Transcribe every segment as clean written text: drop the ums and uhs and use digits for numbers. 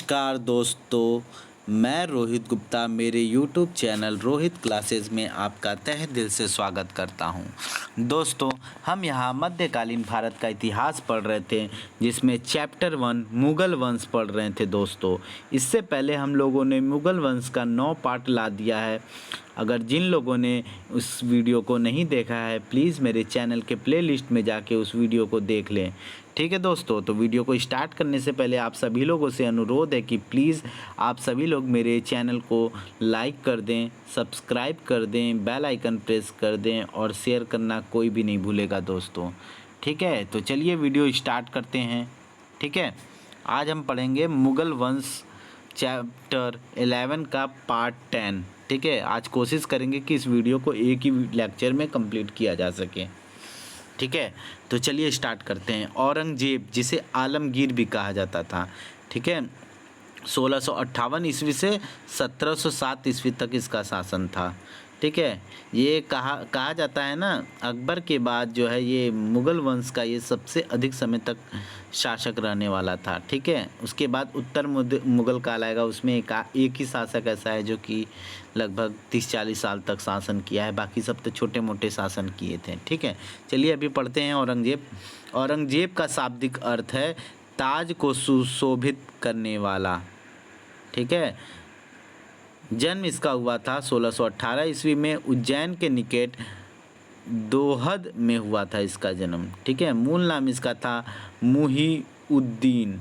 नमस्कार दोस्तों, मैं रोहित गुप्ता मेरे YouTube चैनल रोहित क्लासेस में आपका तहे दिल से स्वागत करता हूं। दोस्तों, हम यहां मध्यकालीन भारत का इतिहास पढ़ रहे थे, जिसमें चैप्टर 1 मुग़ल वंश पढ़ रहे थे। दोस्तों, इससे पहले हम लोगों ने मुग़ल वंश का 9 पार्ट ला दिया है। अगर जिन लोगों ने उस वीडियो को नहीं देखा है, प्लीज़ मेरे चैनल के प्लेलिस्ट में जाके उस वीडियो को देख लें। ठीक है दोस्तों, तो वीडियो को स्टार्ट करने से पहले आप सभी लोगों से अनुरोध है कि प्लीज़ आप सभी लोग मेरे चैनल को लाइक कर दें, सब्सक्राइब कर दें, बेल आइकन प्रेस कर दें और शेयर करना कोई भी नहीं भूलेगा दोस्तों। ठीक है, तो चलिए वीडियो स्टार्ट करते हैं। ठीक है, आज हम पढ़ेंगे मुग़ल वंश चैप्टर 11 का पार्ट 10। ठीक है, आज कोशिश करेंगे कि इस वीडियो को एक ही लेक्चर में कंप्लीट किया जा सके। ठीक है, तो चलिए स्टार्ट करते हैं। औरंगजेब, जिसे आलमगीर भी कहा जाता था, ठीक है, 1658 ईस्वी से 1707 ईस्वी तक इसका शासन था। ठीक है, ये कहा जाता है ना, अकबर के बाद जो है ये मुग़ल वंश का ये सबसे अधिक समय तक शासक रहने वाला था। ठीक है, उसके बाद उत्तर मुग़ल काल आएगा, उसमें एक ही शासक ऐसा है जो कि लगभग 30-40 साल तक शासन किया है, बाकी सब तो छोटे मोटे शासन किए थे। ठीक है, चलिए अभी पढ़ते हैं। औरंगजेब का शाब्दिक अर्थ है ताज को सुशोभित करने वाला। ठीक है, जन्म इसका हुआ था 1618 ईस्वी में, उज्जैन के निकट दोहद में हुआ था इसका जन्म। ठीक है, मूल नाम इसका था मुहीउद्दीन।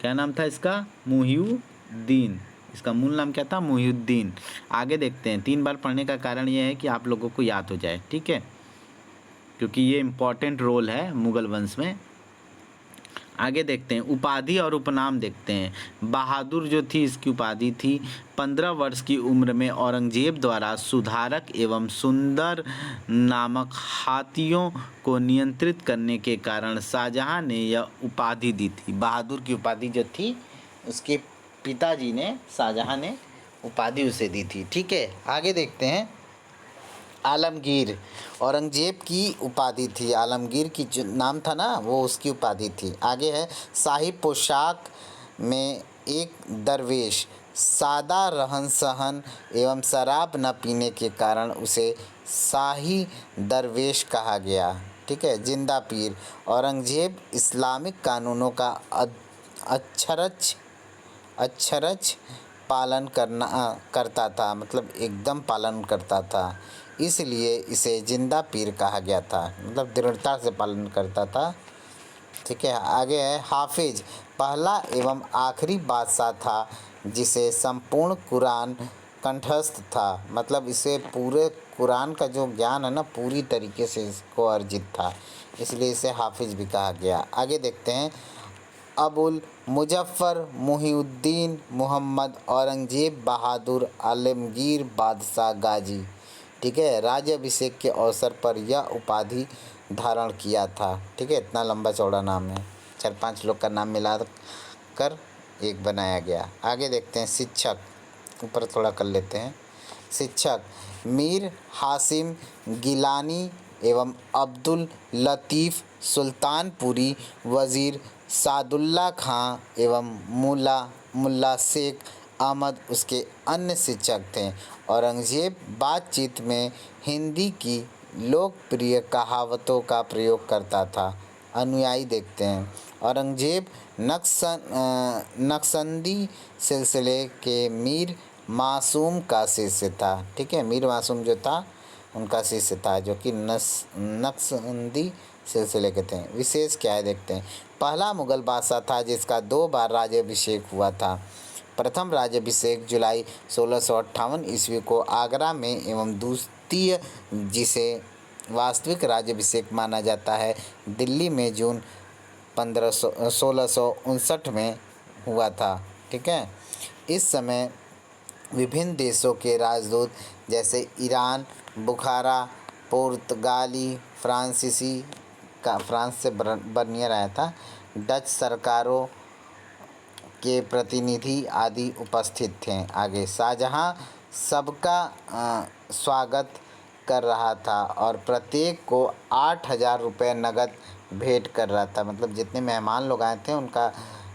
क्या नाम था इसका? मुहीउद्दीन। इसका मूल नाम क्या था? मुहीउद्दीन। आगे देखते हैं। 3 बार पढ़ने का कारण यह है कि आप लोगों को याद हो जाए। ठीक है, क्योंकि ये इम्पॉर्टेंट रोल है मुग़ल वंश में। आगे देखते हैं, उपाधि और उपनाम देखते हैं। बहादुर जो थी इसकी उपाधि थी। 15 वर्ष की उम्र में औरंगजेब द्वारा सुधारक एवं सुंदर नामक हाथियों को नियंत्रित करने के कारण शाहजहां ने यह उपाधि दी थी। बहादुर की उपाधि जो थी उसके पिताजी ने, शाहजहां ने उपाधि उसे दी थी। ठीक है, आगे देखते हैं। आलमगीर औरंगजेब की उपाधि थी। आलमगीर की जो नाम था ना, वो उसकी उपाधि थी। आगे है, शाही पोशाक में एक दरवेश, सादा रहन सहन एवं शराब न पीने के कारण उसे शाही दरवेश कहा गया। ठीक है, जिंदा पीर औरंगजेब इस्लामिक कानूनों का अक्षरश पालन करता था, मतलब एकदम पालन करता था, इसलिए इसे जिंदा पीर कहा गया था, मतलब दृढ़ता से पालन करता था। ठीक है, आगे है, हाफिज पहला एवं आखिरी बादशाह था जिसे संपूर्ण कुरान कंठस्थ था, मतलब इसे पूरे कुरान का जो ज्ञान है ना, पूरी तरीके से इसको अर्जित था, इसलिए इसे हाफिज भी कहा गया। आगे देखते हैं। अबुल मुजफ्फर मुहीउद्दीन मोहम्मद औरंगजेब बहादुर आलमगीर बादशाह गाजी। ठीक है, राज्याभिषेक के अवसर पर यह उपाधि धारण किया था। ठीक है, इतना लंबा चौड़ा नाम है, 4-5 लोग का नाम मिला कर एक बनाया गया। आगे देखते हैं। शिक्षक, ऊपर थोड़ा कर लेते हैं। शिक्षक मीर हासिम गिलानी एवं अब्दुल लतीफ़ सुल्तानपुरी, वज़ीर सादुल्ला खां एवं मुल्ला शेख अहमद उसके अन्य शिक्षक थे। औरंगजेब बातचीत में हिंदी की लोकप्रिय कहावतों का प्रयोग करता था। अनुयायी देखते हैं। औरंगजेब नक्शबंदी सिलसिले के मीर मासूम का शिष्य था। ठीक है, मीर मासूम जो था उनका शिष्य था, जो कि नक्शबंदी सिलसिले के थे। विशेष क्या है देखते हैं। पहला मुग़ल बादशाह था जिसका 2 बार राज्याभिषेक हुआ था। प्रथम राज्याभिषेक जुलाई 1658 ईस्वी को आगरा में एवं द्वितीय, जिसे वास्तविक राज्याभिषेक माना जाता है, दिल्ली में जून 1659 में हुआ था। ठीक है, इस समय विभिन्न देशों के राजदूत जैसे ईरान, बुखारा, पुर्तगाली, फ्रांस से बर्नियर आया था, डच सरकारों के प्रतिनिधि आदि उपस्थित थे। आगे, शाहजहां सबका स्वागत कर रहा था और प्रत्येक को 8,000 रुपये नगद भेंट कर रहा था, मतलब जितने मेहमान लोग आए थे उनका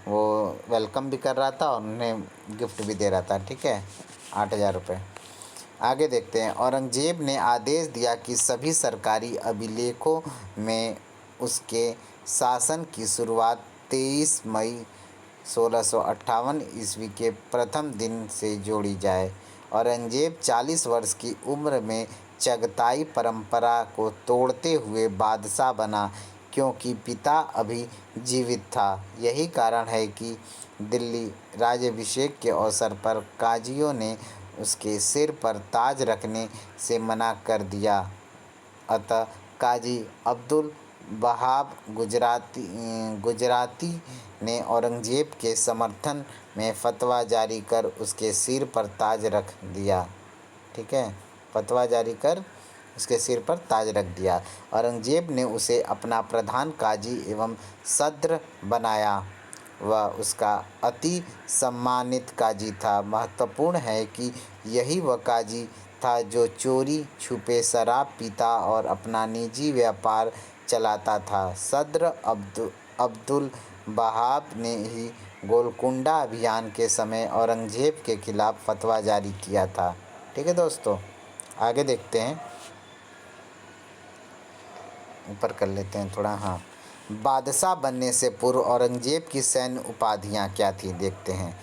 वो वेलकम भी कर रहा था और उन्हें गिफ्ट भी दे रहा था। ठीक है, 8,000 रुपये। आगे देखते हैं। औरंगजेब ने आदेश दिया कि सभी सरकारी अभिलेखों में उसके शासन की शुरुआत 23 मई 1658 ईस्वी के प्रथम दिन से जोड़ी जाए। औरंगजेब 40 वर्ष की उम्र में चगताई परंपरा को तोड़ते हुए बादशाह बना, क्योंकि पिता अभी जीवित था। यही कारण है कि दिल्ली राज्याभिषेक के अवसर पर काजियों ने उसके सिर पर ताज रखने से मना कर दिया। अतः काजी अब्दुल वहाब गुजराती ने औरंगजेब के समर्थन में फतवा जारी कर उसके सिर पर ताज रख दिया। ठीक है, फतवा जारी कर उसके सिर पर ताज रख दिया। औरंगजेब ने उसे अपना प्रधान काजी एवं सद्र बनाया। वह उसका अति सम्मानित काजी था। महत्वपूर्ण है कि यही वह काजी था जो चोरी छुपे शराब पीता और अपना निजी व्यापार चलाता था। सद्र अब्दुल वहाब ने ही गोलकुंडा अभियान के समय औरंगजेब के खिलाफ फतवा जारी किया था। ठीक है दोस्तों, आगे देखते हैं। ऊपर कर लेते हैं थोड़ा। हाँ, बादशाह बनने से पूर्व औरंगजेब की सैन्य उपाधियाँ क्या थी, देखते हैं।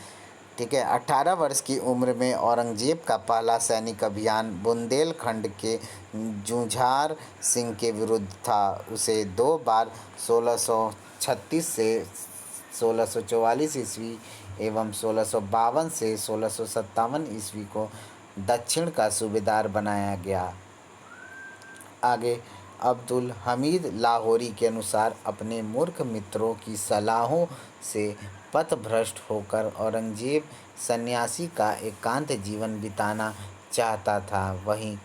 ठीक है, 18 वर्ष की उम्र में औरंगजेब का पहला सैनिक अभियान बुंदेलखंड के जुझार सिंह के विरुद्ध था। उसे 2 बार 1636 से 1644 ईस्वी एवं 1652 से 1657 ईस्वी को दक्षिण का सूबेदार बनाया गया। आगे अब्दुल हमीद लाहौरी के अनुसार अपने मूर्ख मित्रों की सलाहों से पथभ्रष्ट होकर औरंगजेब सन्यासी का एकांत जीवन बिताना चाहता था। वहीं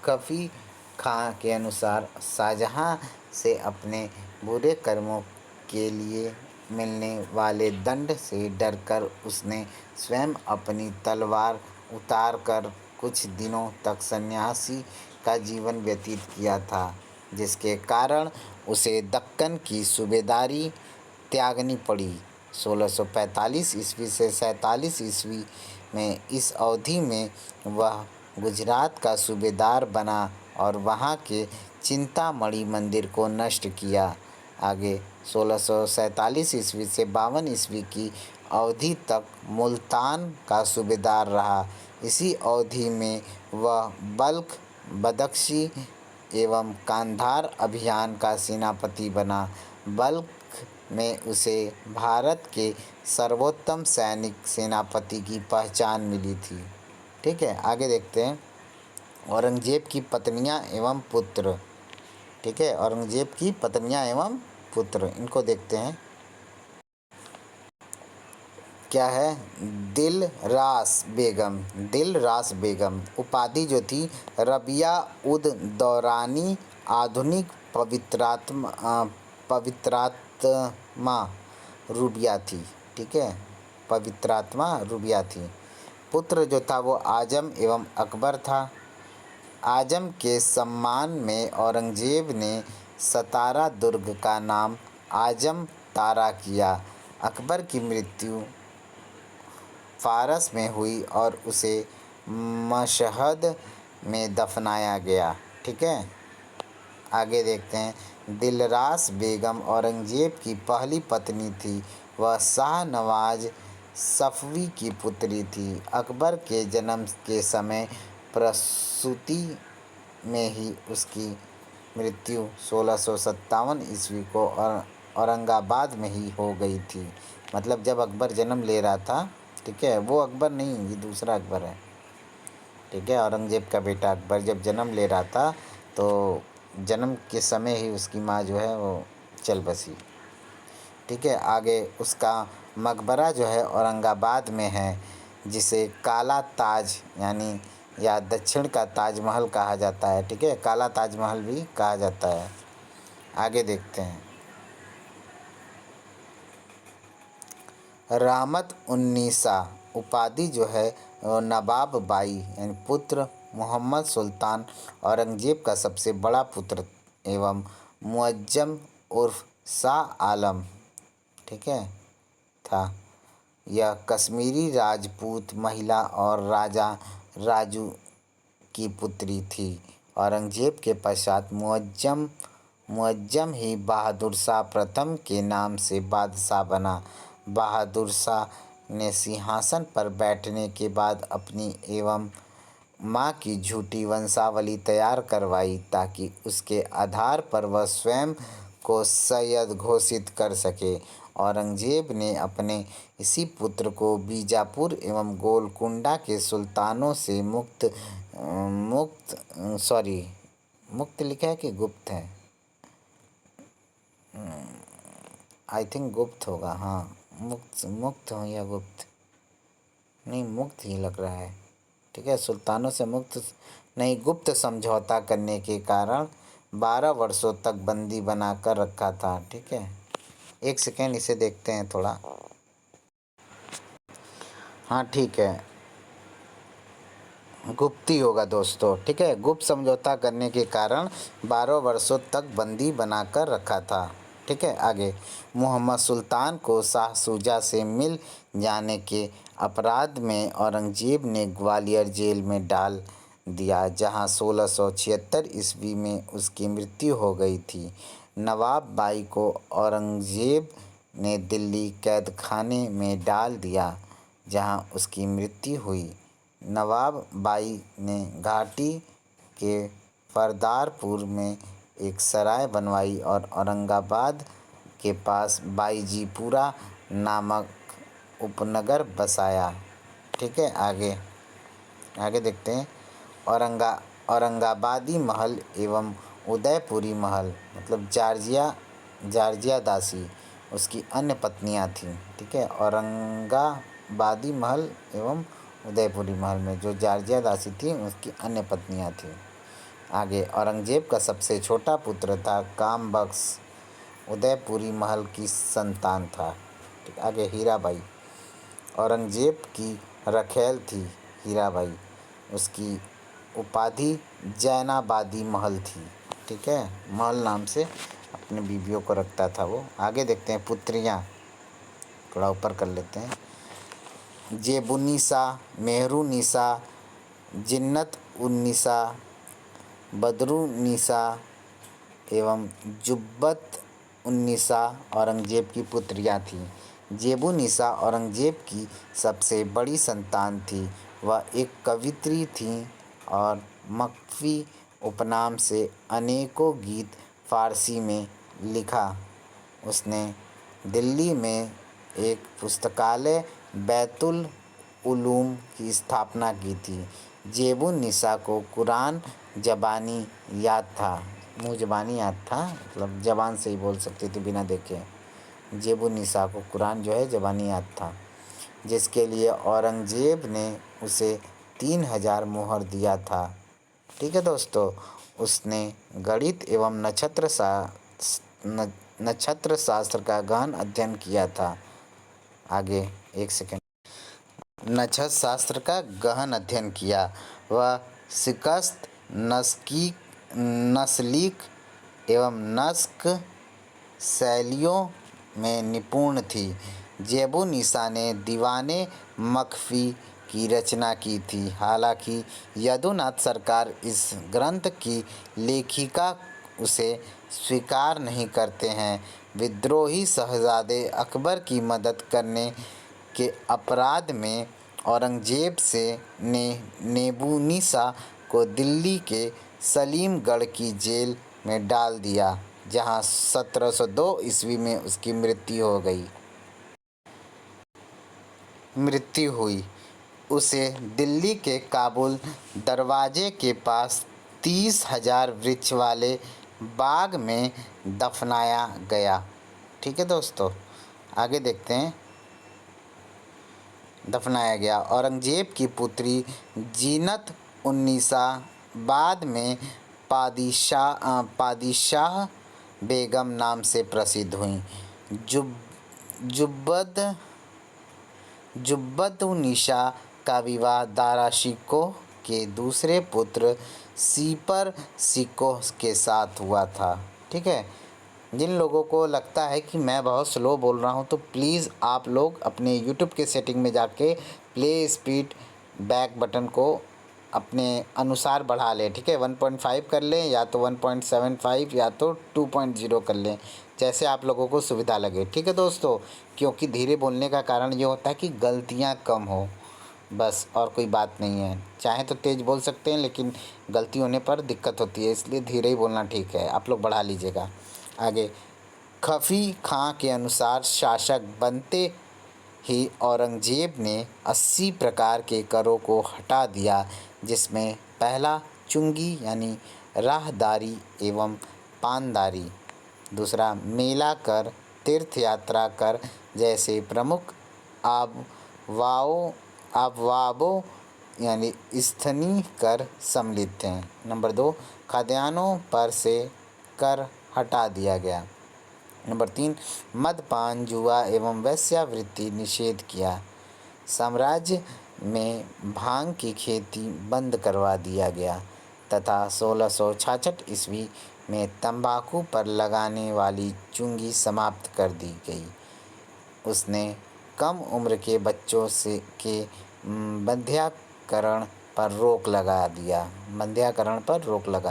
कफ़ी खां के अनुसार शाहजहां से अपने बुरे कर्मों के लिए मिलने वाले दंड से डरकर उसने स्वयं अपनी तलवार उतारकर कुछ दिनों तक सन्यासी का जीवन व्यतीत किया था, जिसके कारण उसे दक्कन की सूबेदारी त्यागनी पड़ी। 1645 ईस्वी से 47 ईस्वी में इस अवधि में वह गुजरात का सूबेदार बना और वहाँ के चिंतामणि मंदिर को नष्ट किया। आगे 1647 ईस्वी से 52 ईस्वी की अवधि तक मुल्तान का सूबेदार रहा। इसी अवधि में वह बल्ख, बदख्शी एवं कांधार अभियान का सेनापति बना। बल्ख में उसे भारत के सर्वोत्तम सैनिक सेनापति की पहचान मिली थी। ठीक है, आगे देखते हैं। औरंगजेब की पत्नियां एवं पुत्र। ठीक है, औरंगजेब की पत्नियां एवं पुत्र, इनको देखते हैं। क्या है? दिलरास बेगम उपाधि जो थी रबिया उद दौरानी आधुनिक पवित्रात्मा रूबिया थी। ठीक है, पवित्रात्मा रूबिया थी। पुत्र जो था वो आजम एवं अकबर था। आजम के सम्मान में औरंगजेब ने सतारा दुर्ग का नाम आजम तारा किया। अकबर की मृत्यु फारस में हुई और उसे मशहद में दफनाया गया। ठीक है, आगे देखते हैं। दिलरास बेगम औरंगजेब की पहली पत्नी थी। वह शाह नवाज सफवी की पुत्री थी। अकबर के जन्म के समय प्रसूति में ही उसकी मृत्यु 1657 ईस्वी को औरंगाबाद में ही हो गई थी। मतलब जब अकबर जन्म ले रहा था, ठीक है, वो अकबर नहीं, ये दूसरा अकबर है। ठीक है, औरंगजेब का बेटा अकबर जब जन्म ले रहा था तो जन्म के समय ही उसकी माँ जो है वो चल बसी। ठीक है, आगे उसका मकबरा जो है औरंगाबाद में है, जिसे काला ताज यानी या दक्षिण का ताजमहल कहा जाता है। ठीक है, काला ताजमहल भी कहा जाता है। आगे देखते हैं। रहमत उन्नीसा उपाधि जो है नवाब बाई यानी पुत्र मोहम्मद सुल्तान औरंगजेब का सबसे बड़ा पुत्र एवं मुअज्जम उर्फ शाह आलम। ठीक है, था। यह कश्मीरी राजपूत महिला और राजा राजू की पुत्री थी। औरंगजेब के पश्चात मुअज्जम ही बहादुर शाह प्रथम के नाम से बादशाह बना। बहादुर शाह ने सिंहासन पर बैठने के बाद अपनी एवं मां की झूठी वंशावली तैयार करवाई ताकि उसके आधार पर वह स्वयं को सैयद घोषित कर सके। औरंगजेब ने अपने इसी पुत्र को बीजापुर एवं गोलकुंडा के सुल्तानों से मुक्त लिखा है कि गुप्त है, आई थिंक गुप्त होगा। हाँ, मुक्त हो या गुप्त, नहीं मुक्त ही लग रहा है। ठीक है, सुल्तानों से मुक्त नहीं, गुप्त समझौता करने के कारण 12 वर्षों तक बंदी बनाकर रखा था। ठीक है, एक सेकेंड इसे देखते हैं थोड़ा। हाँ ठीक है, गुप्त ही होगा दोस्तों। ठीक है, गुप्त समझौता करने के कारण 12 वर्षों तक बंदी बनाकर रखा था। ठीक है, आगे मोहम्मद सुल्तान को शाह शुजा से मिल जाने के अपराध में औरंगजेब ने ग्वालियर जेल में डाल दिया, जहां 1676 ईस्वी में उसकी मृत्यु हो गई थी। नवाब बाई को औरंगजेब ने दिल्ली कैद खाने में डाल दिया, जहां उसकी मृत्यु हुई। नवाब बाई ने घाटी के फरदारपुर में एक सराय बनवाई और औरंगाबाद के पास बाईजीपुरा नामक उपनगर बसाया। ठीक है, आगे देखते हैं। औरंगाबादी महल एवं उदयपुरी महल, मतलब जार्जिया दासी उसकी अन्य पत्नियां थीं। ठीक है, औरंगाबादी महल एवं उदयपुरी महल में जो जार्जिया दासी थी उसकी अन्य पत्नियां थीं। आगे औरंगजेब का सबसे छोटा पुत्र था कामबख्श, उदयपुरी महल की संतान था। ठीक, आगे हीराबाई, औरंगजेब की रखेल थी हीराबाई, उसकी उपाधि जैनाबादी महल थी। ठीक है, महल नाम से अपने बीवियों को रखता था वो। आगे देखते हैं पुत्रियां, थोड़ा ऊपर कर लेते हैं। जेबुन्निसा, मेहरुन्निसा, जिन्नत उन्निसा, बदरुन्निसा एवं जुब्बत उन्निसा औरंगजेब की पुत्रियां थीं। जेबुन्निसा औरंगजेब की सबसे बड़ी संतान थी। वह एक कवयित्री थीं और मख्फी उपनाम से अनेकों गीत फारसी में लिखा। उसने दिल्ली में एक पुस्तकालय बैतुल उलूम की स्थापना की थी। जेबुन्निसा को कुरान ज़बानी याद था, मुँह ज़बानी याद था, मतलब ज़बान से ही बोल सकती थी बिना देखे। जेबुन्निसा को कुरान जो है ज़बानी याद था, जिसके लिए औरंगजेब ने उसे 3000 मोहर दिया था। ठीक है दोस्तों, उसने गणित एवं नक्षत्र शास्त्र का गहन अध्ययन किया था। आगे एक सेकेंड, नक्षत्र शास्त्र का गहन अध्ययन किया। वह शिकस्त, नस्लीक एवं नस्क शैलियों में निपुण थी। जेबुन्निसा ने दीवाने मख्फी की रचना की थी। हालांकि यदुनाथ सरकार इस ग्रंथ की लेखिका उसे स्वीकार नहीं करते हैं। विद्रोही शहजादे अकबर की मदद करने के अपराध में औरंगजेब ने जेबुन्निसा को दिल्ली के सलीमगढ़ की जेल में डाल दिया, जहां 1702 ईस्वी में उसकी मृत्यु हुई। उसे दिल्ली के काबुल दरवाजे के पास 30,000 वृक्ष वाले बाग में दफनाया गया। ठीक है दोस्तों, आगे देखते हैं। दफनाया गया। औरंगजेब की पुत्री जीनत उन्निसा बाद में पादिशाह बेगम नाम से प्रसिद्ध हुई। जुब्बतुन्निसा का विवाह दारा शिकोह के दूसरे पुत्र सीपर शिकोह के साथ हुआ था। ठीक है, जिन लोगों को लगता है कि मैं बहुत स्लो बोल रहा हूँ तो प्लीज़ आप लोग अपने यूट्यूब के सेटिंग में जाके प्ले स्पीड बैक बटन को अपने अनुसार बढ़ा लें, ठीक है। 1.5 कर लें या तो 1.75 या तो 2.0 कर लें, जैसे आप लोगों को सुविधा लगे, ठीक है दोस्तों। क्योंकि धीरे बोलने का कारण ये होता है कि गलतियाँ कम हो, बस और कोई बात नहीं है। चाहे तो तेज़ बोल सकते हैं लेकिन गलती होने पर दिक्कत होती है, इसलिए धीरे ही बोलना ठीक है। आप लोग बढ़ा लीजिएगा। आगे, खफ़ी खां के अनुसार शासक बनते ही औरंगज़ेब ने 80 प्रकार के करों को हटा दिया, जिसमें पहला चुंगी यानी राहदारी एवं पानदारी, दूसरा मेला कर, तीर्थ यात्रा कर जैसे प्रमुख अबवाबों यानी स्थनीय कर सम्मिलित थे। नंबर 2, खाद्यान्नों पर से कर हटा दिया गया। नंबर 3, मदपान, जुआ एवं वेश्यावृत्ति निषेध किया। साम्राज्य में भांग की खेती बंद करवा दिया गया तथा 1666 ईस्वी में तंबाकू पर लगाने वाली चुंगी समाप्त कर दी गई। उसने कम उम्र के बच्चों से के बंध्याकरण पर रोक लगा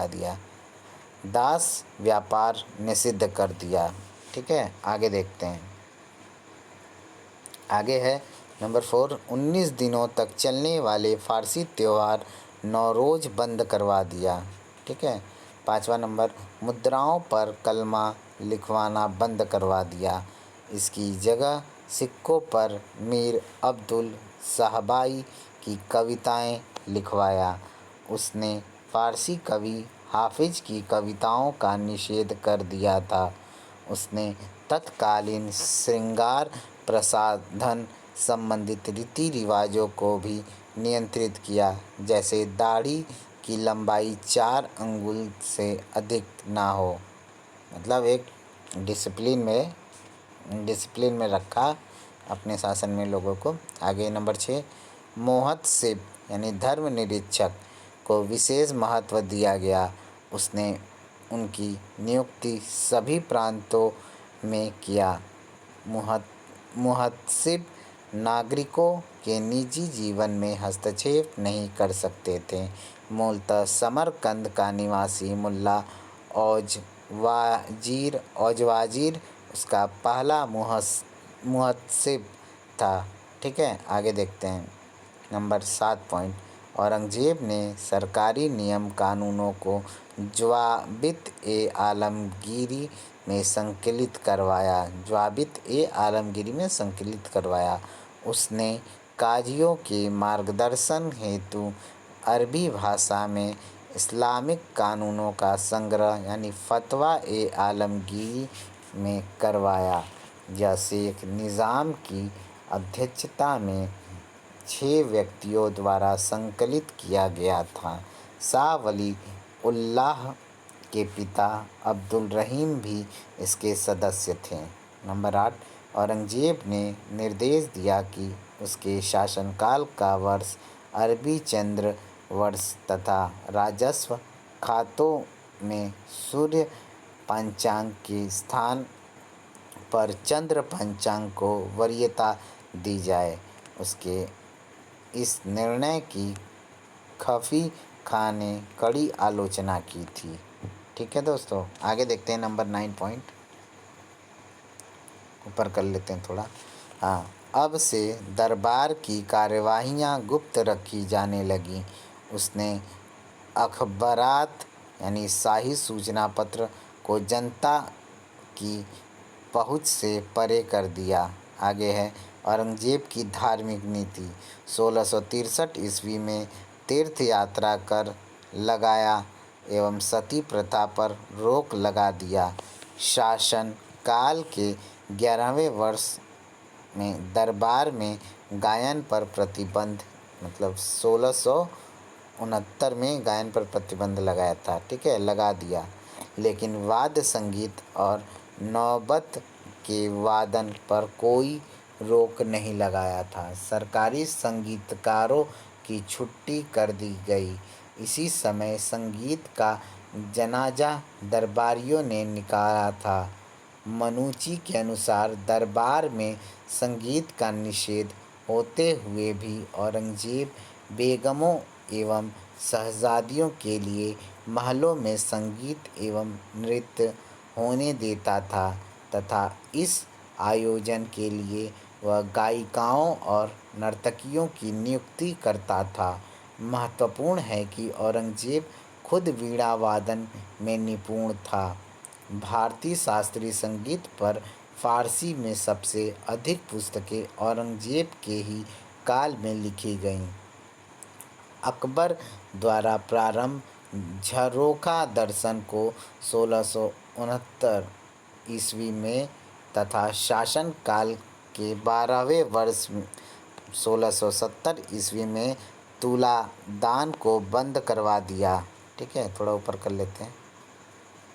दिया। दास व्यापार निषिद्ध कर दिया, ठीक है। आगे देखते हैं। आगे है नंबर 4, 19 दिनों तक चलने वाले फ़ारसी त्यौहार नौरोज़ बंद करवा दिया, ठीक है। 5वां नंबर, मुद्राओं पर कलमा लिखवाना बंद करवा दिया। इसकी जगह सिक्कों पर मीर अब्दुल साहबाई की कविताएं लिखवाया। उसने फ़ारसी कवि हाफिज की कविताओं का निषेध कर दिया था। उसने तत्कालीन श्रृंगार प्रसाधन संबंधित रीति रिवाजों को भी नियंत्रित किया, जैसे दाढ़ी की लंबाई 4 अंगुल से अधिक ना हो। मतलब एक डिसिप्लिन में रखा अपने शासन में लोगों को। आगे नंबर 6, मोहतसिब यानी धर्म निरीक्षक को विशेष महत्व दिया गया। उसने उनकी नियुक्ति सभी प्रांतों में किया। मुहतसिब नागरिकों के निजी जीवन में हस्तक्षेप नहीं कर सकते थे। मूलतः समरकंद का निवासी मुल्ला औजवाजीर उसका पहला मुहतसिब था, ठीक है। आगे देखते हैं। नंबर 7 पॉइंट, औरंगज़ेब ने सरकारी नियम कानूनों को ज़वाबित-ए-आलमगीरी में संकलित करवाया। उसने काज़ियों के मार्गदर्शन हेतु अरबी भाषा में इस्लामिक कानूनों का संग्रह यानी फतवा-ए-आलमगीरी में करवाया। यह शेख निज़ाम की अध्यक्षता में 6 व्यक्तियों द्वारा संकलित किया गया था। शाह वली उल्लाह के पिता अब्दुल रहीम भी इसके सदस्य थे। नंबर 8, औरंगज़ेब ने निर्देश दिया कि उसके शासनकाल का वर्ष अरबी चंद्र वर्ष तथा राजस्व खातों में सूर्य पंचांग के स्थान पर चंद्र पंचांग को वरीयता दी जाए। उसके इस निर्णय की खफ़ी खां ने कड़ी आलोचना की थी, ठीक है दोस्तों। आगे देखते हैं नंबर 9 पॉइंट, ऊपर कर लेते हैं थोड़ा। हाँ, अब से दरबार की कार्यवाहियाँ गुप्त रखी जाने लगीं। उसने अखबारात यानी शाही सूचना पत्र को जनता की पहुँच से परे कर दिया। आगे है औरंगज़ेब की धार्मिक नीति। 1663 ईस्वी में तीर्थ यात्रा कर लगाया एवं सती प्रथा पर रोक लगा दिया। शासन काल के 11वें वर्ष में दरबार में गायन पर प्रतिबंध, मतलब 1669 में गायन पर प्रतिबंध लगाया था, ठीक है, लगा दिया। लेकिन वाद्य संगीत और नौबत के वादन पर कोई रोक नहीं लगाया था। सरकारी संगीतकारों की छुट्टी कर दी गई। इसी समय संगीत का जनाजा दरबारियों ने निकाला था। मनुची के अनुसार दरबार में संगीत का निषेध होते हुए भी औरंगजेब बेगमों एवं शहजादियों के लिए महलों में संगीत एवं नृत्य होने देता था तथा इस आयोजन के लिए वह गायिकाओं और नर्तकियों की नियुक्ति करता था। महत्वपूर्ण है कि औरंगजेब खुद वीणा वादन में निपुण था। भारतीय शास्त्रीय संगीत पर फारसी में सबसे अधिक पुस्तकें औरंगजेब के ही काल में लिखी गईं। अकबर द्वारा प्रारंभ झरोखा दर्शन को 1669 ईस्वी में तथा शासन काल के 12वें वर्ष 1670 ईस्वी में तुलादान को बंद करवा दिया। ठीक है, थोड़ा ऊपर कर लेते हैं।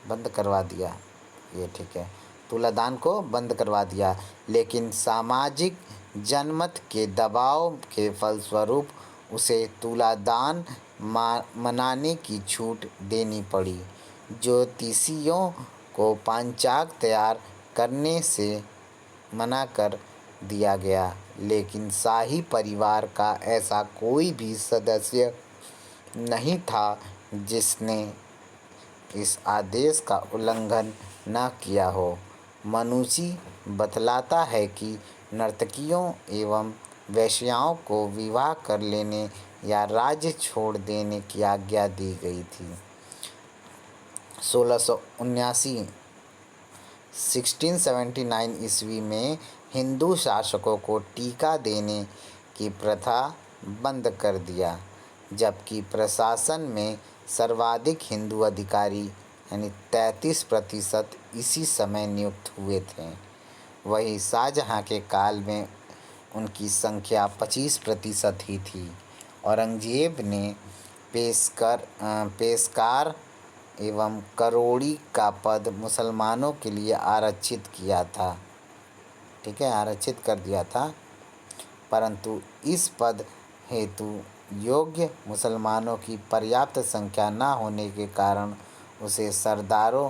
बंद करवा दिया, ये ठीक है, तुलादान को बंद करवा दिया। लेकिन सामाजिक जनमत के दबाव के फलस्वरूप उसे तुलादान मनाने की छूट देनी पड़ी। ज्योतिषियों को पंचांग तैयार करने से मना कर दिया गया, लेकिन शाही परिवार का ऐसा कोई भी सदस्य नहीं था जिसने इस आदेश का उल्लंघन न किया हो। मनुची बतलाता है कि नर्तकियों एवं वेश्याओं को विवाह कर लेने या राज्य छोड़ देने की आज्ञा दी गई थी। 1679 ईस्वी में हिंदू शासकों को टीका देने की प्रथा बंद कर दिया, जबकि प्रशासन में सर्वाधिक हिंदू अधिकारी यानी 33% इसी समय नियुक्त हुए थे। वहीं शाहजहां के काल में उनकी संख्या 25% ही थी। औरंगजेब ने पेशकार एवं करोड़ी का पद मुसलमानों के लिए आरक्षित किया था। ठीक है, आरक्षित कर दिया था, परंतु इस पद हेतु योग्य मुसलमानों की पर्याप्त संख्या न होने के कारण उसे सरदारों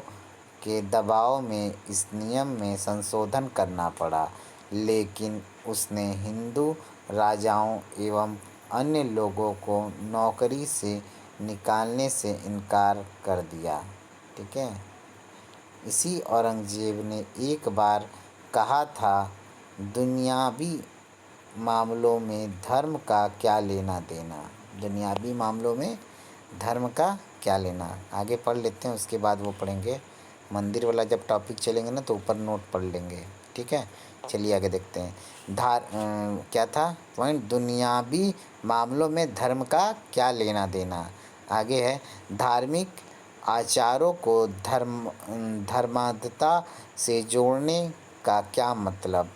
के दबाव में इस नियम में संशोधन करना पड़ा। लेकिन उसने हिंदू राजाओं एवं अन्य लोगों को नौकरी से निकालने से इनकार कर दिया। ठीक है, इसी औरंगजेब ने एक बार कहा था, दुनियावी मामलों में धर्म का क्या लेना देना। दुनियावी मामलों में धर्म का क्या लेना। आगे पढ़ लेते हैं, उसके बाद वो पढ़ेंगे। मंदिर वाला जब टॉपिक चलेंगे ना तो ऊपर नोट पढ़ लेंगे। ठीक है, चलिए आगे देखते हैं। क्या था पॉइंट, दुनियावी मामलों में धर्म का क्या लेना देना। आगे है, धार्मिक आचारों को धर्मांधता से जोड़ने का क्या मतलब।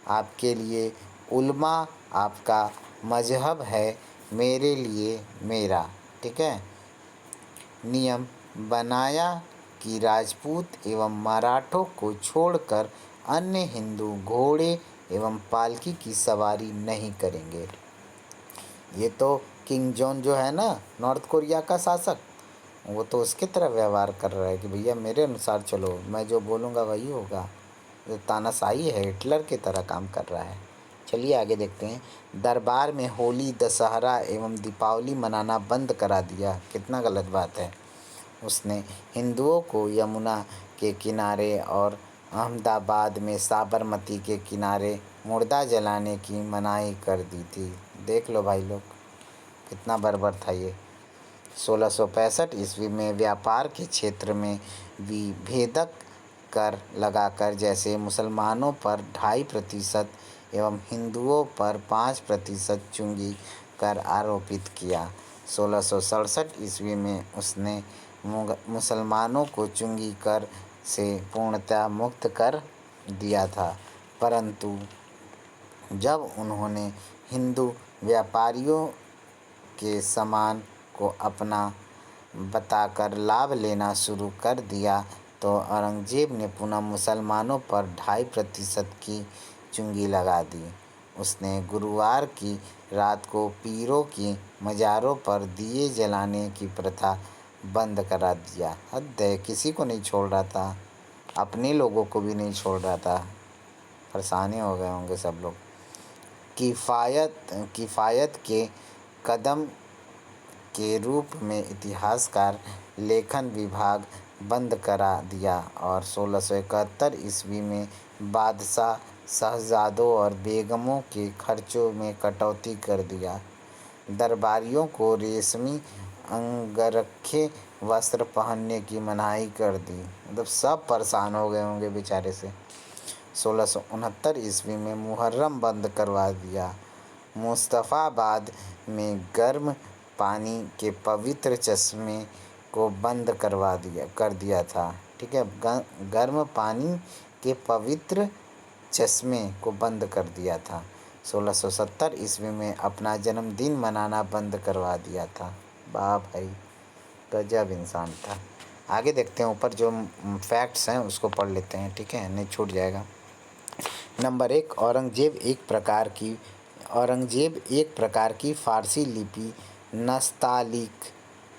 आपके लिए उल्मा आपका मजहब है, मेरे लिए मेरा। ठीक है, नियम बनाया कि राजपूत एवं मराठों को छोड़कर अन्य हिंदू घोड़े एवं पालकी की सवारी नहीं करेंगे। ये तो किंग जॉन जो है ना, नॉर्थ कोरिया का शासक, वो तो उसकी तरह व्यवहार कर रहा है कि भैया मेरे अनुसार चलो, मैं जो बोलूँगा वही होगा। ये तानाशाही है, हिटलर की तरह काम कर रहा है। चलिए आगे देखते हैं। दरबार में होली, दशहरा एवं दीपावली मनाना बंद करा दिया। कितना गलत बात है। उसने हिंदुओं को यमुना के किनारे और अहमदाबाद में साबरमती के किनारे मुर्दा जलाने की मनाही कर दी थी। देख लो भाई लोग, कितना बर्बर था ये। 1665 ईस्वी में व्यापार के क्षेत्र में विभेदक कर लगाकर जैसे मुसलमानों पर 2.5% एवं हिंदुओं पर 5% चुंगी कर आरोपित किया। 1667 ईस्वी में उसने मुसलमानों को चुंगी कर से पूर्णतः मुक्त कर दिया था, परंतु जब उन्होंने हिंदू व्यापारियों के सामान को अपना बताकर लाभ लेना शुरू कर दिया तो औरंगजेब ने पुनः मुसलमानों पर 2.5% की चुंगी लगा दी। उसने गुरुवार की रात को पीरों की मज़ारों पर दिए जलाने की प्रथा बंद करा दिया। हद है, किसी को नहीं छोड़ रहा था। अपने लोगों को भी नहीं छोड़ रहा था। परेशानी हो गए होंगे सब लोग। किफ़ायत के कदम के रूप में इतिहासकार लेखन विभाग बंद करा दिया और 1671 ईस्वी में बादशाह शहजादों और बेगमों के खर्चों में कटौती कर दिया। दरबारियों को रेशमी अंगरखे वस्त्र पहनने की मनाही कर दी। मतलब सब परेशान हो गए होंगे बेचारे से। 1669 ईस्वी में मुहर्रम बंद करवा दिया। मुस्तफ़ाबाद में गर्म पानी के पवित्र चश्मे को बंद कर दिया था। ठीक है, गर्म पानी के पवित्र चश्मे को बंद कर दिया था। 1670 ईस्वी में अपना जन्मदिन मनाना बंद करवा दिया था। वाह भाई, गजब इंसान था। आगे देखते हैं, ऊपर जो फैक्ट्स हैं उसको पढ़ लेते हैं, ठीक है, नहीं छूट जाएगा। नंबर 1, औरंगजेब एक प्रकार की फ़ारसी लिपि नस्तालीक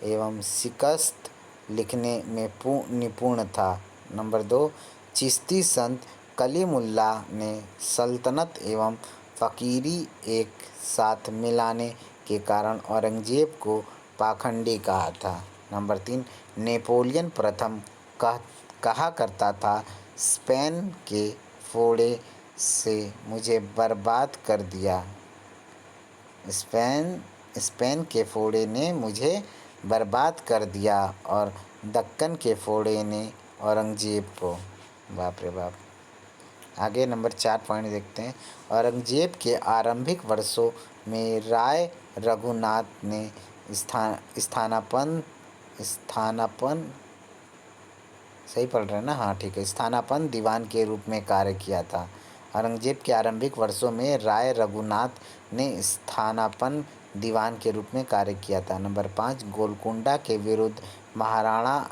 एवं शिकस्त लिखने में निपुण था। नंबर 2, चिश्ती संत कलीमुल्लाह ने सल्तनत एवं फ़कीरी एक साथ मिलाने के कारण औरंगजेब को पाखंडी कहा था। नंबर 3, नेपोलियन प्रथम कहा करता था, स्पेन के फोड़े से मुझे बर्बाद कर दिया। स्पेन के फोड़े ने मुझे बर्बाद कर दिया और दक्कन के फोड़े ने औरंगजेब को। बाप रे बाप। आगे नंबर 4 पॉइंट देखते हैं। औरंगजेब के आरंभिक वर्षों में राय रघुनाथ ने स्थानापन्न सही पढ़ रहे हैं ना? हाँ ठीक है, स्थानापन्न दीवान के रूप में कार्य किया था। औरंगजेब के आरंभिक वर्षों में राय रघुनाथ ने स्थानापन्न दीवान के रूप में कार्य किया था। नंबर 5, गोलकुंडा के विरुद्ध महाराणा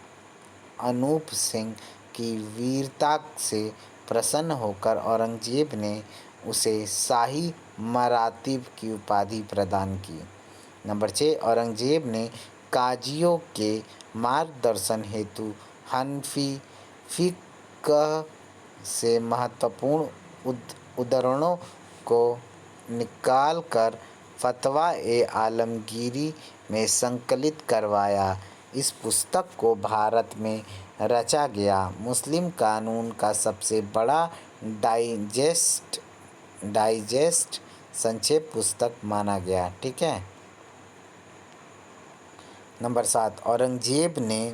अनूप सिंह की वीरता से प्रसन्न होकर औरंगजेब ने उसे शाही मरातीब की उपाधि प्रदान की। नंबर 6, औरंगजेब ने काजियों के मार्गदर्शन हेतु हनफी फ़िक़्ह से महत्वपूर्ण उद्धरणों को निकालकर फ़तवा-ए-आलमगीरी में संकलित करवाया। इस पुस्तक को भारत में रचा गया मुस्लिम कानून का सबसे बड़ा डाइजेस्ट संक्षेप पुस्तक माना गया। ठीक है। नंबर 7, औरंगजेब ने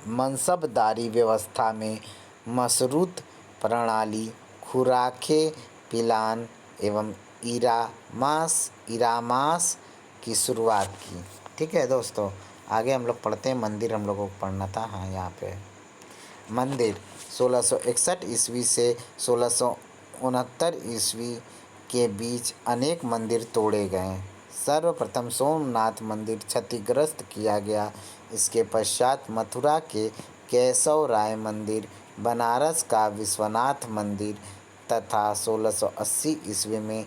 मनसबदारी व्यवस्था में मशरूत प्रणाली, खुराके पिलान एवं इरामास की शुरुआत की। ठीक है दोस्तों, आगे हम लोग पढ़ते हैं। मंदिर हम लोगों को पढ़ना था। हाँ, यहाँ पे मंदिर 1661 ईस्वी से 1669 ईस्वी के बीच अनेक मंदिर तोड़े गए। सर्वप्रथम सोमनाथ मंदिर क्षतिग्रस्त किया गया। इसके पश्चात मथुरा के केशव राय मंदिर, बनारस का विश्वनाथ मंदिर तथा 1680 ईस्वी में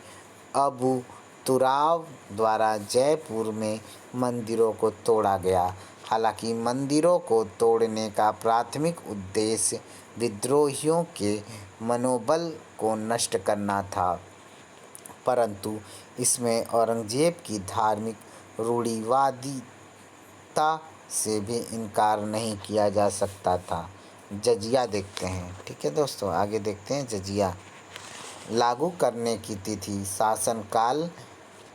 अबू तुराब द्वारा जयपुर में मंदिरों को तोड़ा गया। हालांकि मंदिरों को तोड़ने का प्राथमिक उद्देश्य विद्रोहियों के मनोबल को नष्ट करना था, परंतु इसमें औरंगजेब की धार्मिक रूढ़िवादिता से भी इनकार नहीं किया जा सकता था। जजिया देखते हैं। ठीक है दोस्तों, आगे देखते हैं जजिया। लागू करने की तिथि शासनकाल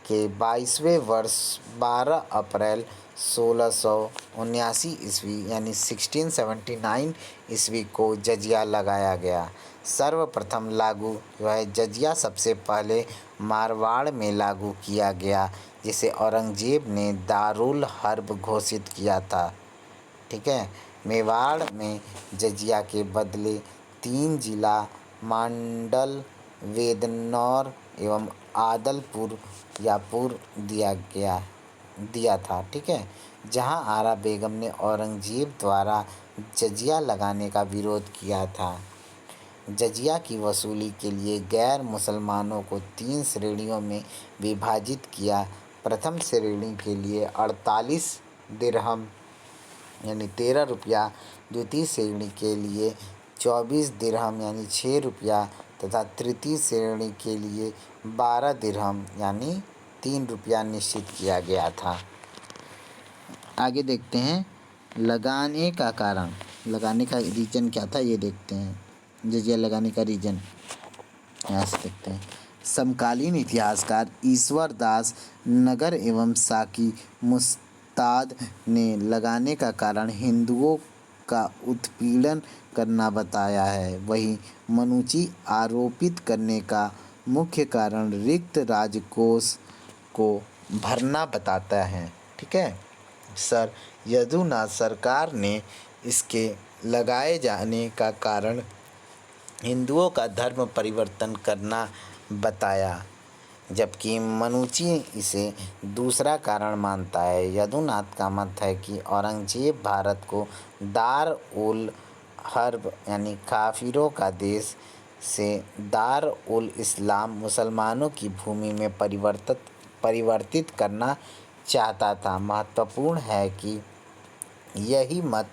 के 22वें वर्ष 12 अप्रैल 1679 ईस्वी यानी 1679 ईस्वी को जजिया लगाया गया। सर्वप्रथम लागू जो है जजिया सबसे पहले मारवाड़ में लागू किया गया, जिसे औरंगजेब ने दारुल हर्ब घोषित किया था। ठीक है। मेवाड़ में जजिया के बदले 3 जिला मांडल, वेदनौर एवं आदलपुर यापुर दिया था। ठीक है, जहां आरा बेगम ने औरंगजेब द्वारा जजिया लगाने का विरोध किया था। जजिया की वसूली के लिए गैर मुसलमानों को 3 श्रेणियों में विभाजित किया। प्रथम श्रेणी के लिए 48 दिरहम यानी 13 रुपया, द्वितीय श्रेणी के लिए 24 दिरहम यानी 6 रुपया तथा तृतीय श्रेणी के लिए 12 दिरहम यानी 3 रुपया निश्चित किया गया था। आगे देखते हैं लगाने का कारण, लगाने का रीजन क्या था ये देखते हैं। जजिया लगाने का रीजन यहाँ से देखते हैं। समकालीन इतिहासकार ईश्वर दास नगर एवं साकी मुस्ताद ने लगाने का कारण हिंदुओं का उत्पीड़न करना बताया है। वहीं मनुची आरोपित करने का मुख्य कारण रिक्त राजकोष को भरना बताता है। ठीक है सर, यदुनाथ सरकार ने इसके लगाए जाने का कारण हिंदुओं का धर्म परिवर्तन करना बताया, जबकि मनुची इसे दूसरा कारण मानता है। यदुनाथ का मत है कि औरंगजेब भारत को दार उल हर्ब यानी काफिरों का देश से दार उल इस्लाम मुसलमानों की भूमि में परिवर्तित करना चाहता था। महत्वपूर्ण है कि यही मत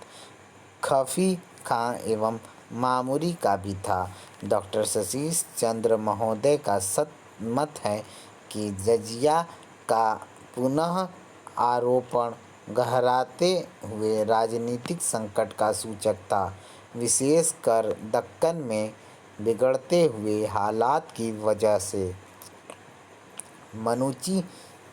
खफी खां एवं मामूरी का भी था। डॉक्टर सतीश चंद्र महोदय का मत है कि जजिया का पुनः आरोपण गहराते हुए राजनीतिक संकट का सूचक था, विशेषकर दक्कन में बिगड़ते हुए हालात की वजह से। मनुची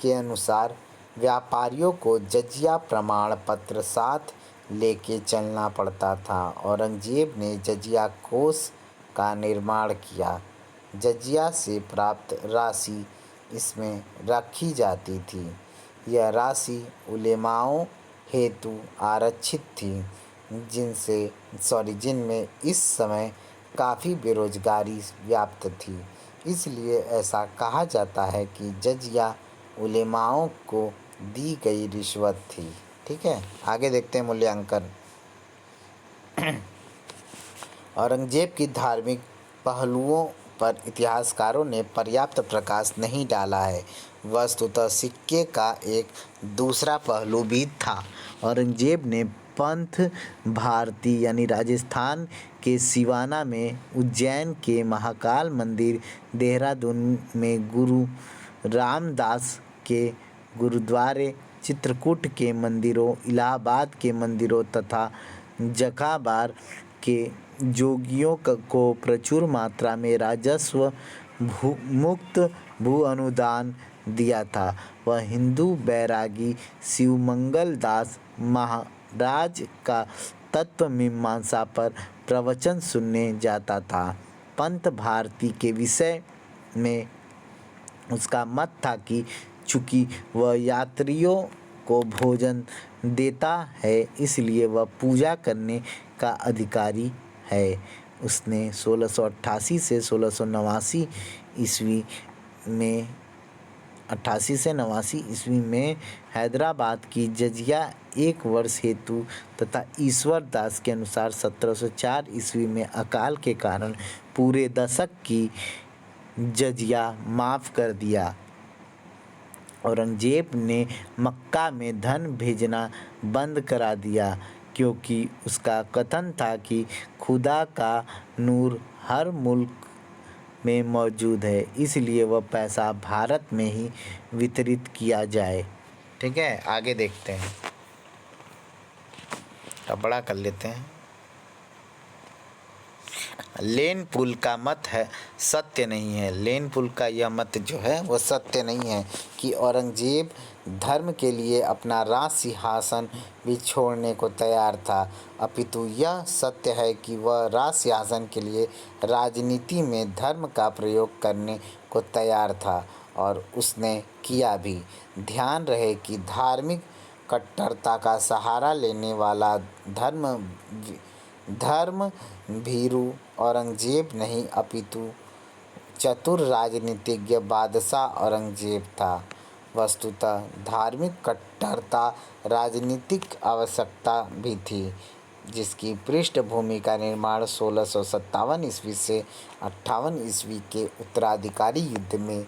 के अनुसार व्यापारियों को जजिया प्रमाण पत्र साथ लेके चलना पड़ता था। औरंगजेब ने जजिया कोष का निर्माण किया। जजिया से प्राप्त राशि इसमें रखी जाती थी। यह राशि उलेमाओं हेतु आरक्षित थी, जिनमें इस समय काफ़ी बेरोजगारी व्याप्त थी। इसलिए ऐसा कहा जाता है कि जजिया उलेमाओं को दी गई रिश्वत थी। ठीक है, आगे देखते हैं मूल्यांकन। औरंगजेब की धार्मिक पहलुओं पर इतिहासकारों ने पर्याप्त प्रकाश नहीं डाला है। वस्तुतः सिक्के का एक दूसरा पहलू भी था। औरंगजेब ने पंथ भारती यानी राजस्थान के सिवाना में, उज्जैन के महाकाल मंदिर, देहरादून में गुरु रामदास के गुरुद्वारे, चित्रकूट के मंदिरों, इलाहाबाद के मंदिरों तथा जकाबार के जोगियों को प्रचुर मात्रा में राजस्व मुक्त भू अनुदान दिया था। वह हिंदू बैरागी शिवमंगल दास महाराज का तत्व मीमांसा पर प्रवचन सुनने जाता था। पंथ भारती के विषय में उसका मत था कि चूँकि वह यात्रियों को भोजन देता है, इसलिए वह पूजा करने का अधिकारी है। उसने 1688 से 1689 ईस्वी में 88 से 89 ईस्वी में हैदराबाद की जजिया 1 वर्ष हेतु तथा ईश्वर दास के अनुसार 1704 ईस्वी में अकाल के कारण पूरे दशक की जजिया माफ़ कर दिया। औरंगजेब ने मक्का में धन भेजना बंद करा दिया, क्योंकि उसका कथन था कि खुदा का नूर हर मुल्क में मौजूद है, इसलिए वह पैसा भारत में ही वितरित किया जाए। ठीक है, आगे देखते हैं, अब बड़ा कर लेते हैं। लेन पुल का मत है सत्य नहीं है। लेन पुल का यह मत जो है वो सत्य नहीं है कि औरंगजेब धर्म के लिए अपना राज सिंहासन भी छोड़ने को तैयार था, अपितु यह सत्य है कि वह राज सिंहासन के लिए राजनीति में धर्म का प्रयोग करने को तैयार था और उसने किया भी। ध्यान रहे कि धार्मिक कट्टरता का सहारा लेने वाला धर्म भीरू औरंगजेब नहीं, अपितु चतुर राजनीतिज्ञ बादशाह औरंगजेब था। वस्तुतः धार्मिक कट्टरता राजनीतिक आवश्यकता भी थी, जिसकी पृष्ठभूमि का निर्माण 1657 ईस्वी से 58 ईस्वी के उत्तराधिकारी युद्ध में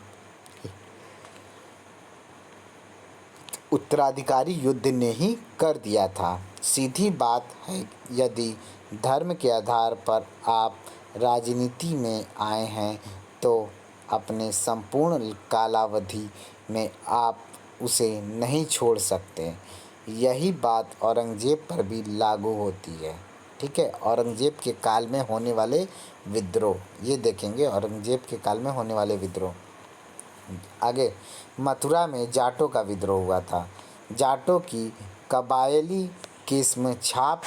उत्तराधिकारी युद्ध ने ही कर दिया था। सीधी बात है, यदि धर्म के आधार पर आप राजनीति में आए हैं तो अपने संपूर्ण कालावधि में आप उसे नहीं छोड़ सकते। यही बात औरंगजेब पर भी लागू होती है। ठीक है, औरंगजेब के काल में होने वाले विद्रोह, ये देखेंगे औरंगजेब के काल में होने वाले विद्रोह। आगे, मथुरा में जाटों का विद्रोह हुआ था। जाटों की कबायली किस्म छाप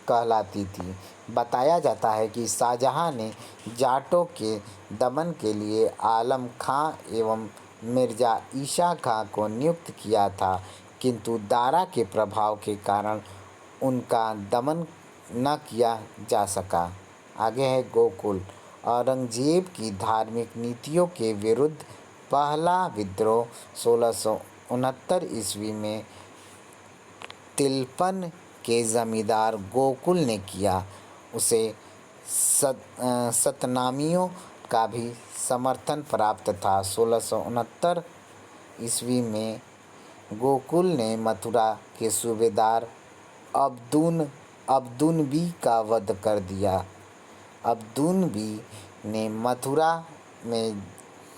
कहलाती थी। बताया जाता है कि शाहजहां ने जाटों के दमन के लिए आलम खां एवं मिर्ज़ा ईसा खां को नियुक्त किया था, किंतु दारा के प्रभाव के कारण उनका दमन न किया जा सका। आगे है गोकुल। औरंगजेब की धार्मिक नीतियों के विरुद्ध पहला विद्रोह 1669 ईस्वी में तिलपन के जमींदार गोकुल ने किया। उसे सतनामियों का भी समर्थन प्राप्त था। 1669 ईस्वी में गोकुल ने मथुरा के सूबेदार अब्दुनबी का वध कर दिया। अब्दुनबी ने मथुरा में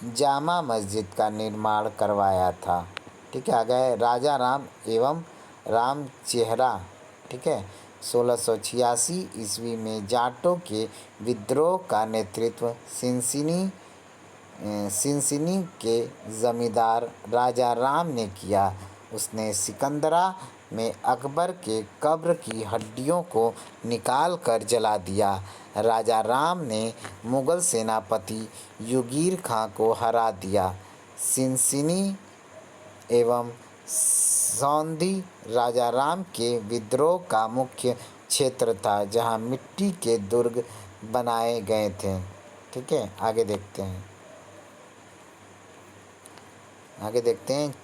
जामा मस्जिद का निर्माण करवाया था। ठीक है, आ गए राजा राम एवं राम चेहरा। ठीक है, 1686 ईस्वी में जाटों के विद्रोह का नेतृत्व सिनसिनी के जमींदार राजा राम ने किया। उसने सिकंदरा में अकबर के कब्र की हड्डियों को निकाल कर जला दिया। राजा राम ने मुगल सेनापति युगीर खां को हरा दिया। सिनसिनी एवं सौंधी राजा राम के विद्रोह का मुख्य क्षेत्र था, जहां मिट्टी के दुर्ग बनाए गए थे। ठीक है, आगे देखते हैं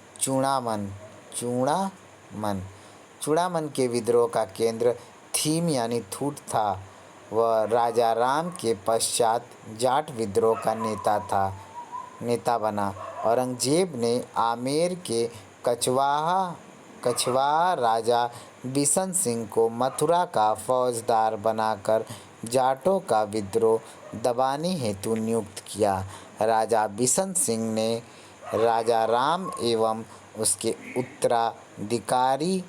चूड़ामन के विद्रोह का केंद्र थीम यानी थूट था। वह राजा राम के पश्चात जाट विद्रोह का नेता बना। औरंगजेब ने आमेर के कछवाहा राजा बिशन सिंह को मथुरा का फौजदार बनाकर जाटों का विद्रोह दबाने हेतु नियुक्त किया। राजा बिशन सिंह ने राजा राम एवं उसके उत्तराधिकारी